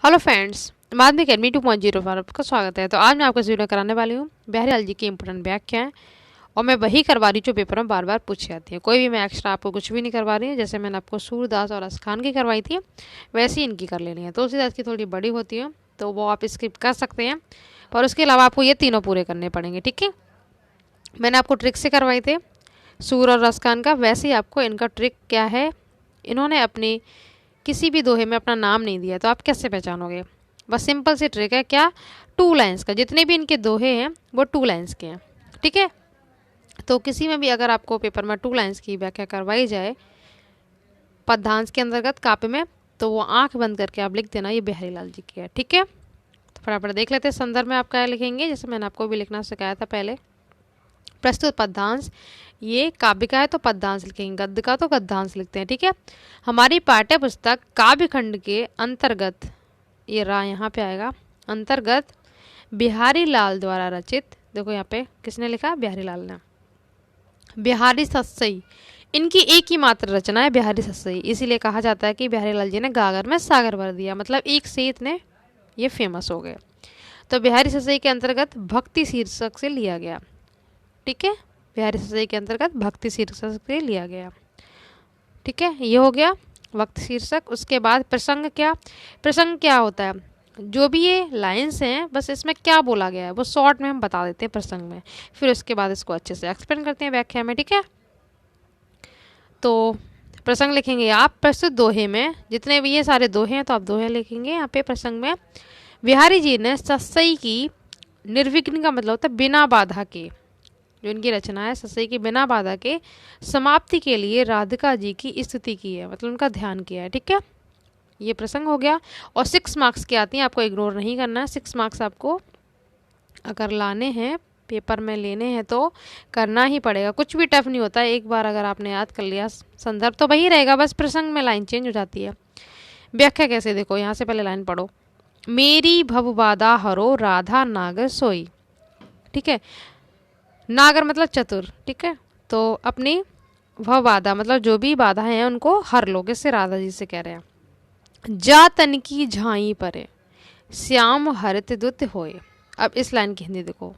Hello friends, माध्यमिक academy 2.0 पर आपका स्वागत है। तो आज मैं आपको इस वीडियो में कराने वाली हूँ बिहारी लाल जी की इंपॉर्टेंट व्याख्या है और मैं वही करवा रही हूँ जो पेपर में बार बार पूछी जाती है। कोई भी मैं एक्स्ट्रा आपको कुछ भी नहीं करवा रही हूँ। जैसे मैंने आपको सूरदास और असखान की करवाई थी वैसे ही इनकी कर लेनी है। तुलसीदास की थोड़ी बड़ी होती है तो वो आप स्किप कर सकते हैं, पर उसके अलावा आपको ये तीनों पूरे करने पड़ेंगे। ठीक है, मैंने आपको ट्रिक से करवाए थे सूर और असखान का, वैसे ही आपको इनका ट्रिक क्या है। इन्होंने अपने किसी भी दोहे में अपना नाम नहीं दिया तो आप कैसे पहचानोगे। बस सिंपल सी ट्रिक है, क्या, 2 लाइन्स का। जितने भी इनके दोहे हैं वो 2 लाइन्स के हैं। ठीक है, तो किसी में भी अगर आपको पेपर में 2 लाइन्स की व्याख्या करवाई जाए पद्यांश के अंतर्गत काव्य में, तो वो आंख बंद करके आप लिख देना ये बिहारी लाल जी की है। ठीक है, तो फटाफट देख लेते हैं संदर्भ में आप क्या लिखेंगे। जैसे मैंने आपको भी लिखना सिखाया था पहले। प्रस्तुत पद्यांश, ये काव्य का है तो पद्यांश लिखेंगे, गद्य का तो गद्यांश लिखते हैं। ठीक है, हमारी पाठ्य पुस्तक काव्य खंड के अंतर्गत, ये रा यहाँ पे आएगा, अंतर्गत बिहारी लाल द्वारा रचित, देखो यहाँ पे किसने लिखा, बिहारी लाल ने, बिहारी सस्सई। इनकी एक ही मात्र रचना है बिहारी सस्सई, इसीलिए कहा जाता है कि बिहारी लाल जी ने गागर में सागर भर दिया, मतलब एक से इतने ये फेमस हो गए। तो बिहारी सस्सई के अंतर्गत भक्ति शीर्षक से लिया गया। ठीक है, बिहारी सस्सई के अंतर्गत भक्ति शीर्षक से लिया गया। ठीक है, ये हो गया वक्त शीर्षक। उसके बाद प्रसंग, क्या, प्रसंग क्या होता है, जो भी ये लाइंस हैं बस इसमें क्या बोला गया है वो शॉर्ट में हम बता देते हैं प्रसंग में, फिर उसके बाद इसको अच्छे से एक्सप्लेन करते हैं व्याख्या में। ठीक है, तो प्रसंग लिखेंगे आप प्रस्तुत दोहे में, जितने भी ये सारे दोहे हैं तो आप दोहे लिखेंगे यहाँ पे प्रसंग में। बिहारी जी ने सस्सई की, निर्विघ्न का मतलब होता है बिना बाधा के, जो इनकी रचना है सस्सई की बिना बाधा के समाप्ति के लिए राधिका जी की स्तुति की है, मतलब उनका ध्यान किया है। ठीक है, ये प्रसंग हो गया। और 6 मार्क्स की आती हैं, आपको इग्नोर नहीं करना है। 6 मार्क्स आपको अगर लाने हैं, पेपर में लेने हैं तो करना ही पड़ेगा। कुछ भी टफ नहीं होता है, एक बार अगर आपने याद कर लिया संदर्भ तो वही रहेगा, बस प्रसंग में लाइन चेंज हो जाती है। व्याख्या कैसे, देखो यहाँ से पहले लाइन पढ़ो। मेरी भवबाधा हरो राधा नागर सोई। ठीक है, नागर मतलब चतुर। ठीक है, तो अपनी वह बाधा मतलब जो भी बाधा है उनको हर लो, इससे राधा जी से कह रहे हैं। जा तन की झाई परे श्याम हरित दुत होए। अब इस लाइन की हिंदी देखो,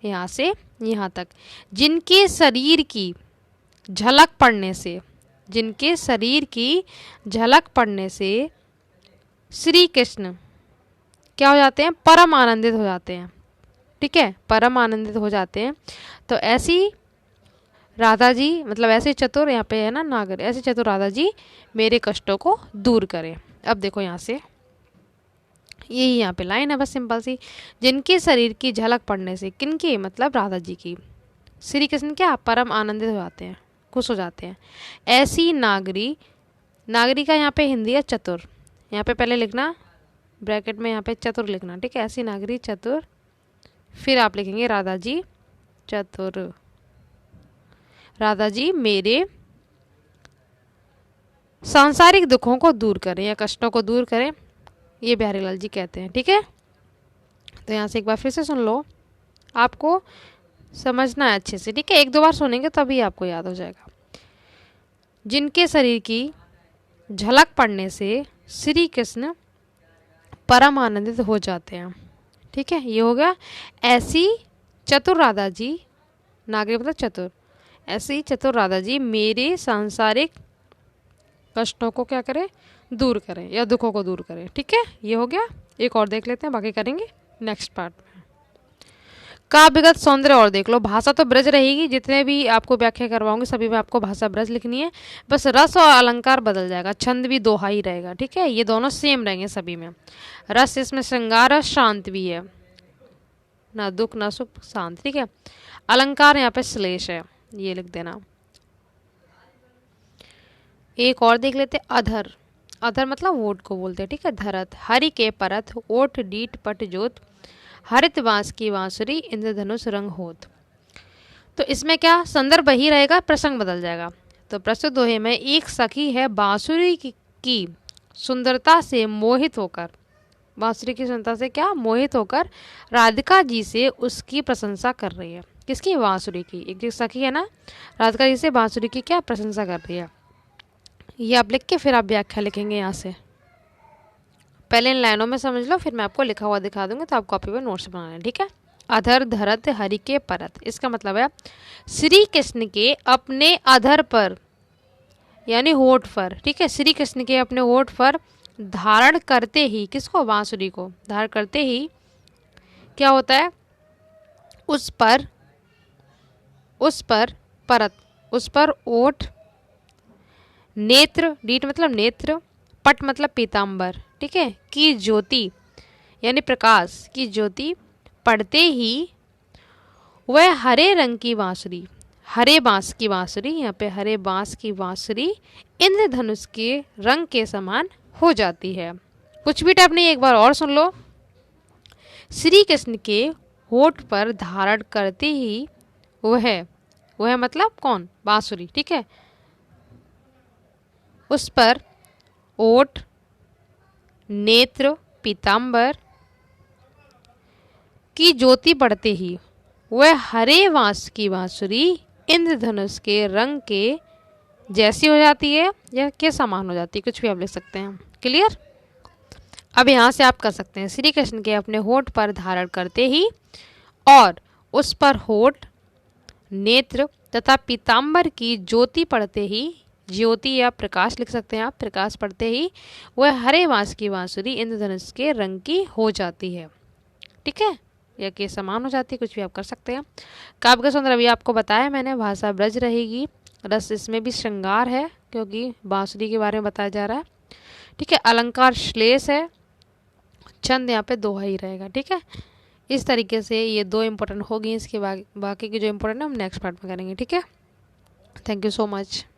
यहाँ से यहाँ तक। जिनके शरीर की झलक पड़ने से, जिनके शरीर की झलक पड़ने से श्री कृष्ण क्या हो जाते हैं, परम आनंदित हो जाते हैं। ठीक है, परम आनंदित हो जाते हैं। तो ऐसी राधा जी, मतलब ऐसे चतुर, यहाँ पे है ना नागर, ऐसे चतुर राधा जी मेरे कष्टों को दूर करें। अब देखो यहाँ से, यही यहाँ पे लाइन है बस सिंपल सी। जिनके शरीर की झलक पड़ने से, किनके मतलब राधा जी की, श्री कृष्ण क्या परम आनंदित हो जाते हैं, खुश हो जाते हैं। ऐसी नागरी, नागरी का यहाँ पे हिंदी है चतुर, यहाँ पे पहले लिखना ब्रैकेट में, यहाँ पे चतुर लिखना। ठीक है, ऐसी नागरी चतुर, फिर आप लिखेंगे राधा जी चतुर, राधा जी मेरे सांसारिक दुखों को दूर करें या कष्टों को दूर करें, ये बिहारी लाल जी कहते हैं। ठीक है, तो यहाँ से एक बार फिर से सुन लो, आपको समझना है अच्छे से। ठीक है, 1-2 बार सुनेंगे तभी आपको याद हो जाएगा। जिनके शरीर की झलक पड़ने से श्री कृष्ण परम आनंदित हो जाते हैं। ठीक है, ये हो गया। ऐसी चतुर राधा जी, नागरिक मतलब चतुर, ऐसी चतुर राधा जी मेरे सांसारिक कष्टों को क्या करें, दूर करें या दुखों को दूर करें। ठीक है, ये हो गया। एक और देख लेते हैं, बाकी करेंगे नेक्स्ट पार्ट में। काव्यगत सौंदर्य और देख लो। भाषा तो ब्रज रहेगी, जितने भी आपको व्याख्या करवाऊंगी सभी में आपको भाषा ब्रज लिखनी है, बस रस और अलंकार बदल जाएगा, छंद भी दोहा ही रहेगा। ठीक है, ये दोनों सेम रहेंगे सभी में। रस इसमें श्रृंगार और शांत भी है, ना दुख ना सुख, शांत। ठीक है, अलंकार यहाँ पे श्लेष है, ये लिख देना। एक और देख लेते, अधर। अधर मतलब वोट को बोलते हैं। ठीक है, धरत, हरि के परत, ओठ डीट पट जोत, हरित बांस की बांसुरी, इंद्रधनुष रंग होत। तो इसमें क्या संदर्भ ही रहेगा, प्रसंग बदल जाएगा। तो प्रस्तुत दोहे में एक सखी है बांसुरी की सुंदरता से मोहित होकर, बांसुरी की सुंदरता से क्या मोहित होकर राधिका जी से उसकी प्रशंसा कर रही है। किसकी, बांसुरी की। एक सखी है ना, राधिका जी से बांसुरी की क्या प्रशंसा कर रही है। ये आप लिख के फिर आप व्याख्या लिखेंगे यहाँ से। पहले इन लाइनों में समझ लो, फिर मैं आपको लिखा हुआ दिखा दूंगी, तो आप कॉपी पर नोट्स बनाना है, ठीक है। अधर धरत हरि के परत, इसका मतलब है श्री कृष्ण के अपने अधर पर यानी होठ पर, ठीक है, श्री कृष्ण के अपने होठ पर धारण करते ही, किसको, बांसुरी को धारण करते ही क्या होता है, उस पर परत, उस पर ओठ, नेत्र, डीट मतलब नेत्र, पट मतलब पीताम्बर, ठीक है, की ज्योति यानी प्रकाश की ज्योति पड़ते ही वह हरे रंग की बांसुरी, हरे बांस की बांसुरी, यहाँ पे हरे बांस की बांसुरी इंद्रधनुष के रंग के समान हो जाती है। कुछ भी टैप नहीं, एक बार और सुन लो। श्री कृष्ण के होठ पर धारण करते ही वह मतलब कौन, बांसुरी, ठीक है, उस पर ओठ, नेत्र, पीताम्बर की ज्योति पड़ते ही वह हरे बांस की बांसुरी इंद्रधनुष के रंग के जैसी हो जाती है या के समान हो जाती है, कुछ भी आप लिख सकते हैं। क्लियर। अब यहाँ से आप कर सकते हैं, श्री कृष्ण के अपने होठ पर धारण करते ही और उस पर होठ, नेत्र तथा पीताम्बर की ज्योति पड़ते ही, ज्योति या प्रकाश लिख सकते हैं आप, प्रकाश पड़ते ही वह हरे बांस की बांसुरी इंद्रधनुष के रंग की हो जाती है, ठीक है, या के समान हो जाती है, कुछ भी आप कर सकते हैं। काव्य का सुंदर अभी आपको बताया मैंने, भाषा ब्रज रहेगी, रस इसमें भी श्रृंगार है क्योंकि बांसुरी के बारे में बताया जा रहा है, ठीक है, अलंकार श्लेष है, छंद यहाँ पे दोहा ही रहेगा, ठीक है। इस तरीके से ये 2 इंपॉर्टेंट होगी, इसके बाकी के जो इंपॉर्टेंट है हम नेक्स्ट पार्ट में करेंगे, ठीक है। Thank you so much.